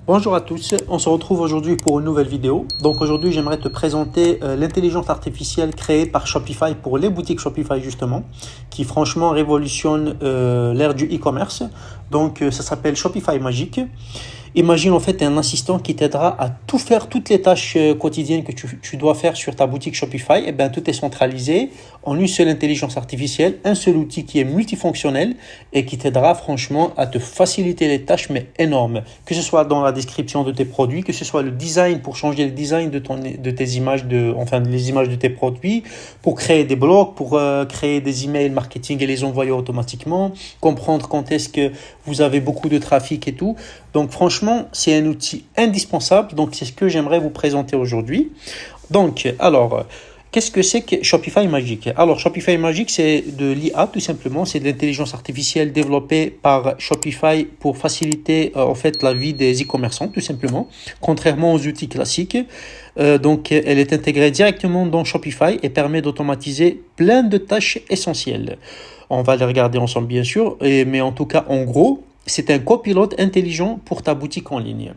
Bonjour à tous, on se retrouve aujourd'hui pour une nouvelle vidéo. Donc aujourd'hui j'aimerais te présenter l'intelligence artificielle créée par Shopify pour les boutiques Shopify justement, qui franchement révolutionne l'ère du e-commerce. Donc ça s'appelle Shopify Magic. Imagine en fait un assistant qui t'aidera à tout faire, toutes les tâches quotidiennes que tu dois faire sur ta boutique Shopify. Et bien tout est centralisé en une seule intelligence artificielle, un seul outil qui est multifonctionnel et qui t'aidera franchement à te faciliter les tâches, mais énormes. Que ce soit dans la description de tes produits, que ce soit le design pour changer le design de tes images, les images de tes produits, pour créer des blogs, pour créer des emails marketing et les envoyer automatiquement, comprendre quand est-ce que vous avez beaucoup de trafic et tout. Donc franchement, c'est un outil indispensable. Donc c'est ce que j'aimerais vous présenter aujourd'hui. Donc, alors, qu'est-ce que c'est que Shopify Magic? Alors, Shopify Magic, c'est de l'IA tout simplement. C'est de l'intelligence artificielle développée par Shopify pour faciliter en fait la vie des e-commerçants tout simplement. Contrairement aux outils classiques. Donc, elle est intégrée directement dans Shopify et permet d'automatiser plein de tâches essentielles. On va les regarder ensemble bien sûr, mais en tout cas, en gros, c'est un copilote intelligent pour ta boutique en ligne.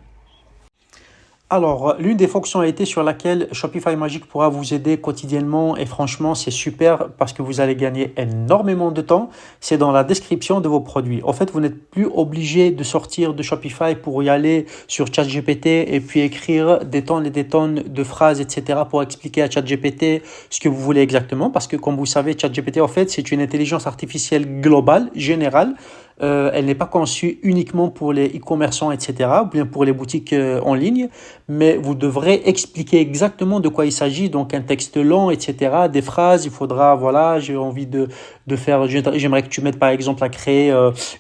Alors, l'une des fonctionnalités sur laquelle Shopify Magic pourra vous aider quotidiennement, et franchement, c'est super parce que vous allez gagner énormément de temps, c'est dans la description de vos produits. En fait, vous n'êtes plus obligé de sortir de Shopify pour y aller sur ChatGPT et puis écrire des tonnes et des tonnes de phrases, etc. pour expliquer à ChatGPT ce que vous voulez exactement. Parce que, comme vous savez, ChatGPT, en fait, c'est une intelligence artificielle globale, générale. Elle n'est pas conçue uniquement pour les e-commerçants, etc., ou bien pour les boutiques en ligne, mais vous devrez expliquer exactement de quoi il s'agit, donc un texte long, etc., des phrases, il faudra, voilà, j'ai envie de faire, j'aimerais que tu m'aides par exemple à créer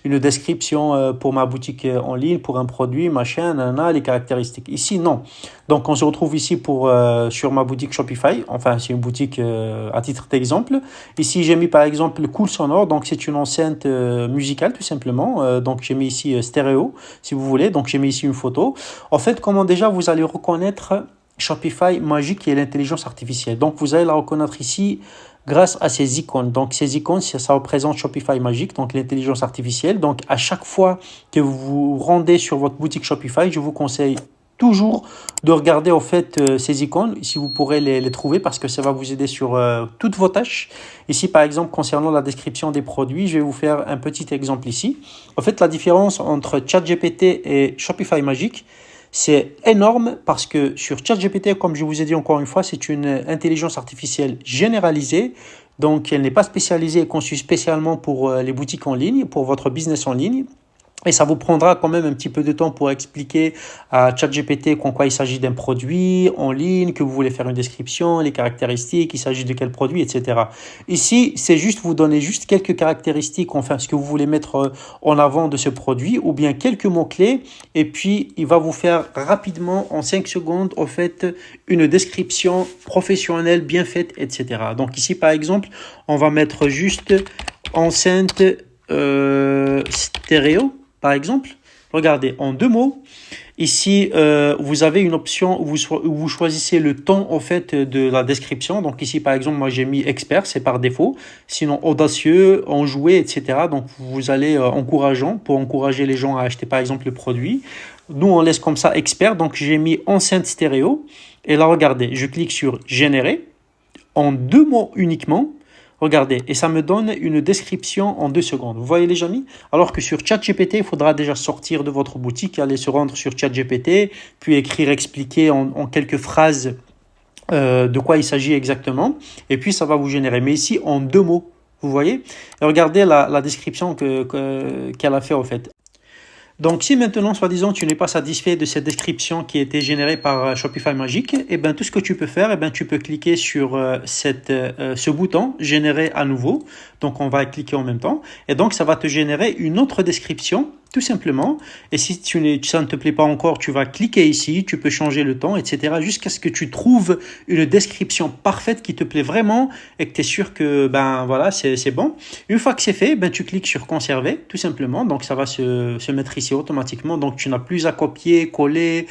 une description pour ma boutique en ligne, pour un produit, machin, nanana, les caractéristiques. Ici, non. Donc, on se retrouve ici sur ma boutique Shopify, enfin, c'est une boutique à titre d'exemple. Ici, j'ai mis par exemple le Cool Sonore, donc c'est une enceinte musicale tout simplement. Donc, j'ai mis ici stéréo, si vous voulez. Donc, j'ai mis ici une photo. En fait, comment déjà vous allez reconnaître Shopify Magic et l'intelligence artificielle. Donc, vous allez la reconnaître ici grâce à ces icônes. Donc, ces icônes, ça représente Shopify Magic, donc l'intelligence artificielle. Donc, à chaque fois que vous vous rendez sur votre boutique Shopify, je vous conseille toujours de regarder en fait ces icônes, si vous pourrez les trouver, parce que ça va vous aider sur toutes vos tâches. Ici, par exemple, concernant la description des produits, je vais vous faire un petit exemple ici. En fait, la différence entre ChatGPT et Shopify Magic, c'est énorme parce que sur ChatGPT, comme je vous ai dit encore une fois, c'est une intelligence artificielle généralisée. Donc, elle n'est pas spécialisée et conçue spécialement pour les boutiques en ligne, pour votre business en ligne. Et ça vous prendra quand même un petit peu de temps pour expliquer à ChatGPT en quoi il s'agit d'un produit en ligne, que vous voulez faire une description, les caractéristiques, il s'agit de quel produit, etc. Ici, c'est juste vous donner juste quelques caractéristiques, enfin ce que vous voulez mettre en avant de ce produit, ou bien quelques mots-clés, et puis il va vous faire rapidement, en 5 secondes, en fait, une description professionnelle bien faite, etc. Donc ici, par exemple, on va mettre juste enceinte stéréo. Par exemple, regardez, en 2 mots, ici, vous avez une option où vous choisissez le ton en fait de la description. Donc ici, par exemple, moi j'ai mis expert, c'est par défaut. Sinon, audacieux, enjoué, etc. Donc vous allez encourageant pour encourager les gens à acheter par exemple le produit. Nous, on laisse comme ça expert. Donc j'ai mis enceinte stéréo. Et là, regardez, je clique sur générer en 2 mots uniquement. Regardez, et ça me donne une description en 2 secondes. Vous voyez les amis? Alors que sur ChatGPT, il faudra déjà sortir de votre boutique, aller se rendre sur ChatGPT, puis écrire, expliquer en quelques phrases de quoi il s'agit exactement. Et puis, ça va vous générer. Mais ici, en 2 mots, vous voyez? Et regardez la description qu'elle a fait en fait. Donc, si maintenant, soi-disant, tu n'es pas satisfait de cette description qui a été générée par Shopify Magic, eh ben, tout ce que tu peux faire, eh ben, tu peux cliquer sur ce bouton « Générer à nouveau ». Donc, on va cliquer en même temps. Et donc, ça va te générer une autre description, tout simplement. Et si ça ne te plaît pas encore, tu vas cliquer ici, tu peux changer le ton, etc. jusqu'à ce que tu trouves une description parfaite qui te plaît vraiment et que tu es sûr que ben, voilà, c'est bon. Une fois que c'est fait, ben, tu cliques sur « Conserver », tout simplement. Donc, ça va se mettre ici automatiquement. Donc, tu n'as plus à copier, coller,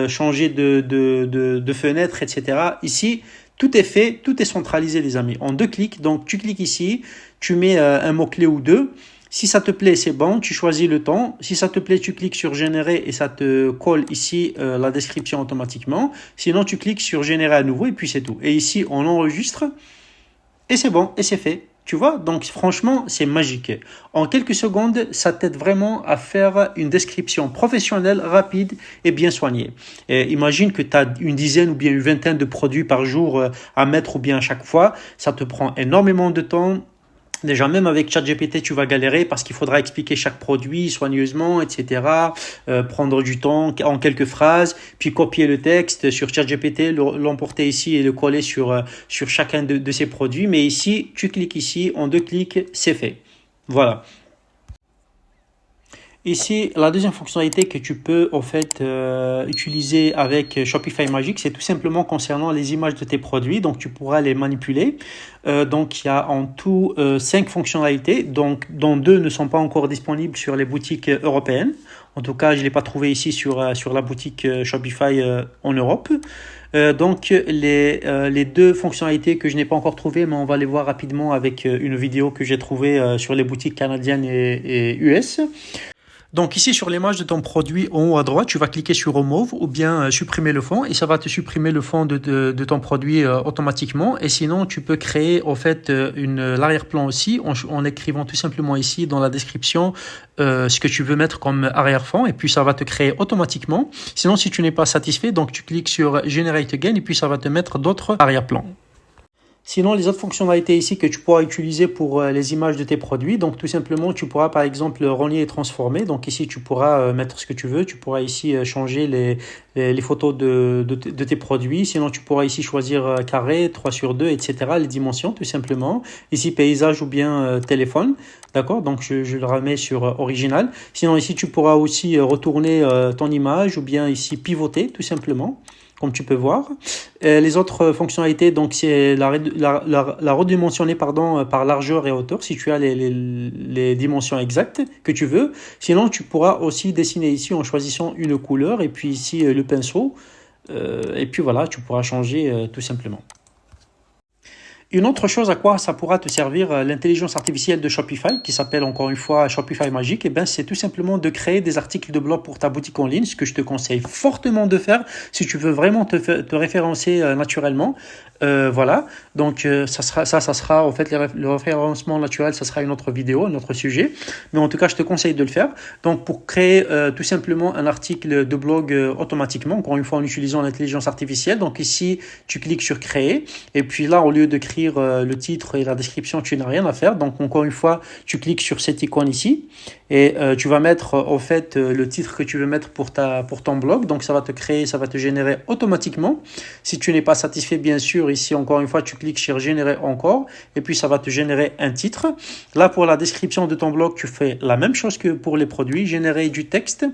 changer de fenêtre, etc. Ici, tout est fait, tout est centralisé, les amis, en 2 clics. Donc, tu cliques ici, tu mets un mot-clé ou 2. Si ça te plaît, c'est bon, tu choisis le ton. Si ça te plaît, tu cliques sur générer et ça te colle ici la description automatiquement. Sinon, tu cliques sur générer à nouveau et puis c'est tout. Et ici, on enregistre et c'est bon, et c'est fait. Tu vois, donc franchement, c'est magique. En quelques secondes, ça t'aide vraiment à faire une description professionnelle, rapide et bien soignée. Et imagine que tu as une dizaine ou bien une vingtaine de produits par jour à mettre ou bien à chaque fois. Ça te prend énormément de temps. Déjà, même avec ChatGPT, tu vas galérer parce qu'il faudra expliquer chaque produit soigneusement, etc. Prendre du temps en quelques phrases, puis copier le texte sur ChatGPT, l'emporter ici et le coller sur chacun de ces produits. Mais ici, tu cliques ici, en 2 clics, c'est fait. Voilà. Ici, la deuxième fonctionnalité que tu peux en fait utiliser avec Shopify Magic, c'est tout simplement concernant les images de tes produits. Donc, tu pourras les manipuler. Donc, il y a en tout 5 fonctionnalités, donc, dont 2 ne sont pas encore disponibles sur les boutiques européennes. En tout cas, je ne l'ai pas trouvé ici sur la boutique Shopify en Europe. Donc, les 2 fonctionnalités que je n'ai pas encore trouvées, mais on va les voir rapidement avec une vidéo que j'ai trouvée sur les boutiques canadiennes et US. Donc ici sur l'image de ton produit en haut à droite, tu vas cliquer sur Remove ou bien supprimer le fond et ça va te supprimer le fond de ton produit automatiquement. Et sinon, tu peux créer en fait l'arrière-plan aussi en écrivant tout simplement ici dans la description ce que tu veux mettre comme arrière-fond et puis ça va te créer automatiquement. Sinon, si tu n'es pas satisfait, donc tu cliques sur Generate Again et puis ça va te mettre d'autres arrière-plans. Sinon, les autres fonctionnalités ici que tu pourras utiliser pour les images de tes produits, donc tout simplement, tu pourras par exemple relier et transformer. Donc ici, tu pourras mettre ce que tu veux. Tu pourras ici changer les photos de tes produits. Sinon, tu pourras ici choisir carré, 3/2, etc. Les dimensions, tout simplement. Ici, paysage ou bien téléphone. D'accord, donc je le remets sur original. Sinon, ici, tu pourras aussi retourner ton image ou bien ici pivoter, tout simplement, comme tu peux voir. Les autres fonctionnalités, donc c'est la redimensionner par largeur et hauteur si tu as les dimensions exactes que tu veux. Sinon, tu pourras aussi dessiner ici en choisissant une couleur et puis ici le pinceau. Et puis voilà, tu pourras changer tout simplement. Une autre chose à quoi ça pourra te servir l'intelligence artificielle de Shopify, qui s'appelle encore une fois Shopify Magic, c'est tout simplement de créer des articles de blog pour ta boutique en ligne, ce que je te conseille fortement de faire si tu veux vraiment te référencer naturellement. Voilà, donc ça sera en fait le référencement naturel, ça sera une autre vidéo, un autre sujet, mais en tout cas je te conseille de le faire. Donc pour créer tout simplement un article de blog automatiquement, encore une fois en utilisant l'intelligence artificielle, donc ici tu cliques sur créer et puis là au lieu d'écrire le titre et la description, tu n'as rien à faire. Donc encore une fois tu cliques sur cette icône ici et tu vas mettre en fait le titre que tu veux mettre pour ton blog. Donc ça va te générer automatiquement. Si tu n'es pas satisfait, bien sûr, ici encore une fois tu cliques sur générer encore et puis ça va te générer un titre. Là pour la description de ton blog, tu fais la même chose que pour les produits, générer du texte.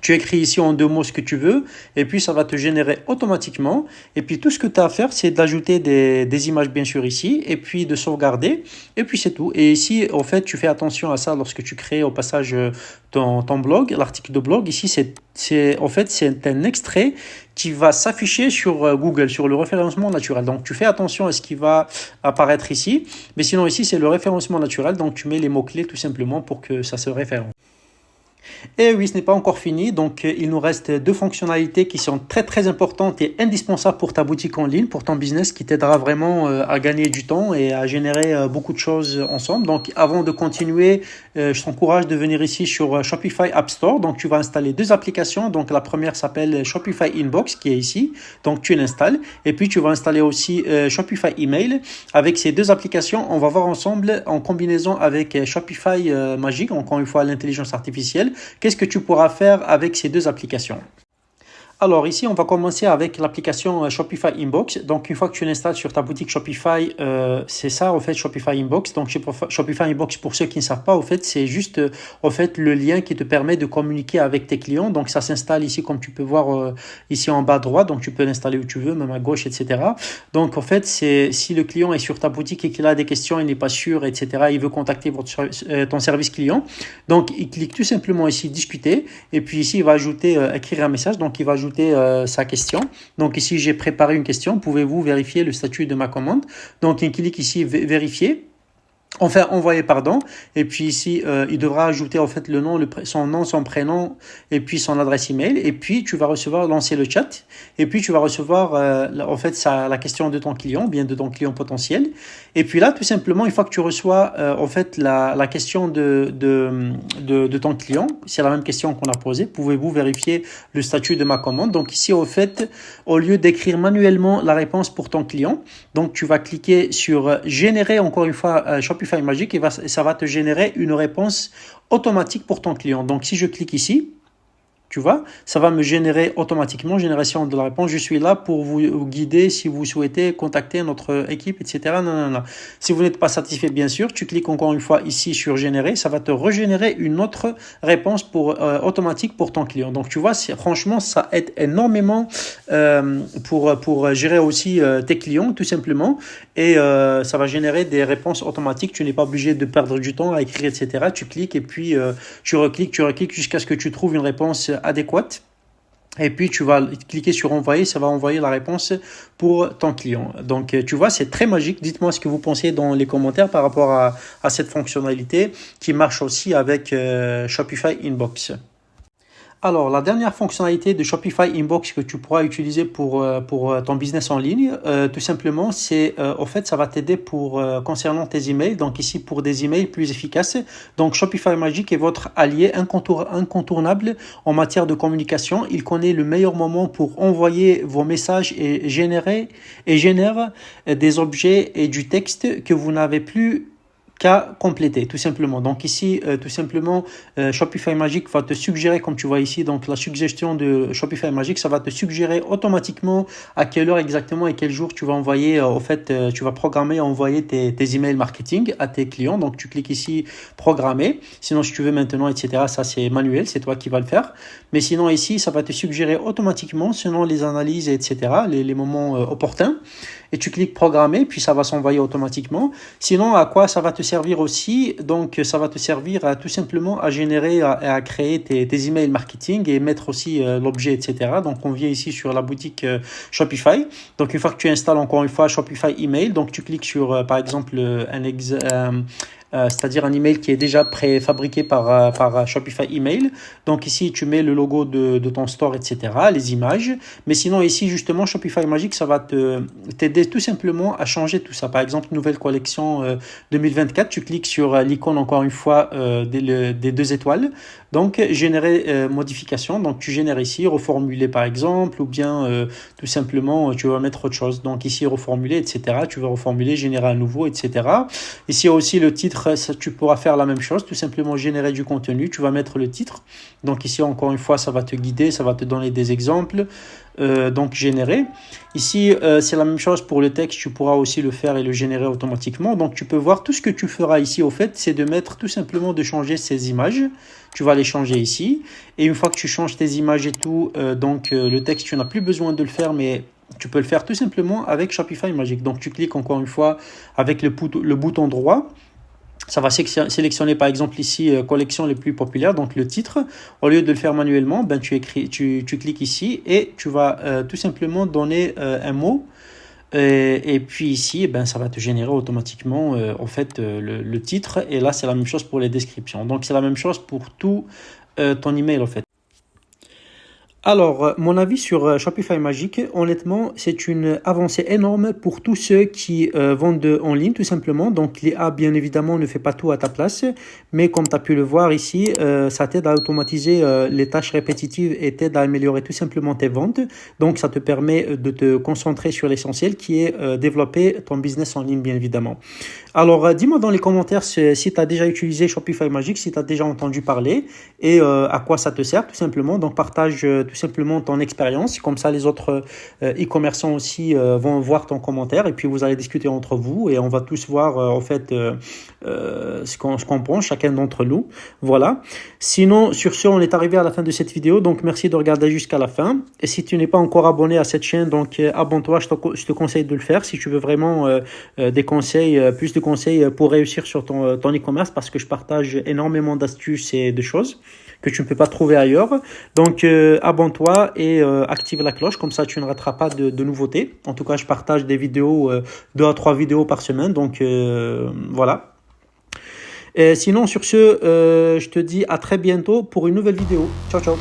Tu écris ici en 2 mots ce que tu veux et puis ça va te générer automatiquement. Et puis tout ce que tu as à faire, c'est d'ajouter des images bien sûr ici et puis de sauvegarder et puis c'est tout. Et ici, en fait, tu fais attention à ça lorsque tu crées au passage ton blog, l'article de blog. Ici, c'est un extrait qui va s'afficher sur Google, sur le référencement naturel. Donc, tu fais attention à ce qui va apparaître ici. Mais sinon, ici, c'est le référencement naturel. Donc, tu mets les mots-clés tout simplement pour que ça se référence. Et oui, ce n'est pas encore fini, donc il nous reste 2 fonctionnalités qui sont très très importantes et indispensables pour ta boutique en ligne, pour ton business, qui t'aidera vraiment à gagner du temps et à générer beaucoup de choses ensemble. Donc avant de continuer, je t'encourage de venir ici sur Shopify App Store. Donc tu vas installer 2 applications. Donc la première s'appelle Shopify Inbox qui est ici, donc tu l'installes. Et puis tu vas installer aussi Shopify Email. Avec ces 2 applications, on va voir ensemble en combinaison avec Shopify Magic, encore une fois l'intelligence artificielle. Qu'est-ce que tu pourras faire avec ces 2 applications? Alors ici, on va commencer avec l'application Shopify Inbox. Donc une fois que tu l'installes sur ta boutique Shopify, c'est ça en fait Shopify Inbox. Donc Shopify Inbox, pour ceux qui ne savent pas, en fait, c'est juste en fait le lien qui te permet de communiquer avec tes clients. Donc ça s'installe ici comme tu peux voir ici en bas à droite. Donc tu peux l'installer où tu veux, même à gauche, etc. Donc en fait, c'est si le client est sur ta boutique et qu'il a des questions, il n'est pas sûr, etc. Il veut contacter ton service client. Donc il clique tout simplement ici discuter et puis ici il va ajouter écrire un message. Donc il va ajouter sa question. Donc ici, j'ai préparé une question. Pouvez-vous vérifier le statut de ma commande? Donc, il clique ici vérifier. Enfin, envoyer, pardon. Et puis ici, il devra ajouter en fait le nom, son nom, son prénom et puis son adresse email. Et puis, tu vas recevoir, lancer le chat. Et puis, tu vas recevoir en fait la question de ton client, bien de ton client potentiel. Et puis là, tout simplement, une fois que tu reçois en fait la question de ton client, c'est la même question qu'on a posée. Pouvez-vous vérifier le statut de ma commande? Donc ici, au fait, au lieu d'écrire manuellement la réponse pour ton client, donc tu vas cliquer sur générer encore une fois Shopify Magic et ça va te générer une réponse automatique pour ton client. Donc si je clique ici, tu vois, ça va me générer automatiquement, génération de la réponse. Je suis là pour vous guider si vous souhaitez contacter notre équipe, etc. Non, non, non. Si vous n'êtes pas satisfait, bien sûr, tu cliques encore une fois ici sur générer. Ça va te régénérer une autre réponse automatique pour ton client. Donc, tu vois, franchement, ça aide énormément pour gérer aussi tes clients, tout simplement. Et ça va générer des réponses automatiques. Tu n'es pas obligé de perdre du temps à écrire, etc. Tu cliques et puis tu recliques jusqu'à ce que tu trouves une réponse adéquate. Et puis, tu vas cliquer sur envoyer, ça va envoyer la réponse pour ton client. Donc, tu vois, c'est très magique. Dites-moi ce que vous pensez dans les commentaires par rapport à cette fonctionnalité qui marche aussi avec Shopify Inbox. Alors, la dernière fonctionnalité de Shopify Inbox que tu pourras utiliser pour ton business en ligne, tout simplement, c'est au fait, ça va t'aider concernant tes emails. Donc ici, pour des emails plus efficaces. Donc Shopify Magic est votre allié incontournable en matière de communication. Il connaît le meilleur moment pour envoyer vos messages et génère des objets et du texte que vous n'avez plus qu'à compléter, tout simplement. Donc ici, tout simplement, Shopify Magic va te suggérer, comme tu vois ici, donc la suggestion de Shopify Magic, ça va te suggérer automatiquement à quelle heure exactement et quel jour tu vas envoyer, tu vas programmer, envoyer tes emails marketing à tes clients. Donc tu cliques ici, programmer. Sinon, si tu veux maintenant, etc., ça c'est manuel, c'est toi qui vas le faire. Mais sinon ici, ça va te suggérer automatiquement, selon les analyses, etc., les moments opportuns. Et tu cliques programmer, puis ça va s'envoyer automatiquement. Sinon, à quoi ça va te servir aussi? Donc, ça va te servir tout simplement à générer, à créer tes emails marketing et mettre aussi l'objet, etc. Donc, on vient ici sur la boutique Shopify. Donc, une fois que tu installes encore une fois Shopify Email, donc tu cliques sur, par exemple, c'est-à-dire un email qui est déjà préfabriqué par Shopify Email. Donc ici, tu mets le logo de ton store, etc., les images. Mais sinon, ici, justement, Shopify Magic, ça va t'aider tout simplement à changer tout ça. Par exemple, nouvelle collection 2024, tu cliques sur l'icône, encore une fois, des 2 étoiles. Donc, générer modification. Donc, tu génères ici, reformuler par exemple, ou bien tout simplement, tu vas mettre autre chose. Donc, ici, reformuler, etc. Tu vas reformuler, générer à nouveau, etc. Ici aussi, le titre, tu pourras faire la même chose, tout simplement générer du contenu. Tu vas mettre le titre. Donc, ici, encore une fois, ça va te guider, ça va te donner des exemples. Donc générer. Ici, c'est la même chose pour le texte, tu pourras aussi le faire et le générer automatiquement. Donc tu peux voir tout ce que tu feras ici, au fait, c'est de mettre tout simplement de changer ces images. Tu vas les changer ici. Et une fois que tu changes tes images et tout, le texte, tu n'as plus besoin de le faire, mais tu peux le faire tout simplement avec Shopify Magic. Donc tu cliques encore une fois avec le bouton droit. Ça va sélectionner par exemple ici collection les plus populaires, donc le titre. Au lieu de le faire manuellement, tu cliques ici et tu vas tout simplement donner un mot. Et puis ici, ça va te générer automatiquement le titre. Et là, c'est la même chose pour les descriptions. Donc c'est la même chose pour tout ton email en fait. Alors, mon avis sur Shopify Magic, honnêtement, c'est une avancée énorme pour tous ceux qui vendent en ligne, tout simplement. Donc, l'IA, bien évidemment, ne fait pas tout à ta place, mais comme tu as pu le voir ici, ça t'aide à automatiser les tâches répétitives et t'aide à améliorer tout simplement tes ventes. Donc, ça te permet de te concentrer sur l'essentiel qui est développer ton business en ligne, bien évidemment. Alors, dis-moi dans les commentaires si tu as déjà utilisé Shopify Magic, si tu as déjà entendu parler et à quoi ça te sert, tout simplement. Donc, partage tout simplement ton expérience. Comme ça, les autres e-commerçants aussi vont voir ton commentaire et puis vous allez discuter entre vous et on va tous voir ce qu'on pense, chacun d'entre nous. Voilà. Sinon, sur ce, on est arrivé à la fin de cette vidéo. Donc, merci de regarder jusqu'à la fin. Et si tu n'es pas encore abonné à cette chaîne, donc abonne-toi. Je te conseille de le faire si tu veux vraiment des conseils, plus de conseils pour réussir sur ton e-commerce parce que je partage énormément d'astuces et de choses que tu ne peux pas trouver ailleurs. Donc, abonne-toi et active la cloche. Comme ça, tu ne rateras pas de nouveautés. En tout cas, je partage des vidéos, 2 à 3 vidéos par semaine. Donc, voilà. Sinon, sur ce, je te dis à très bientôt pour une nouvelle vidéo. Ciao, ciao.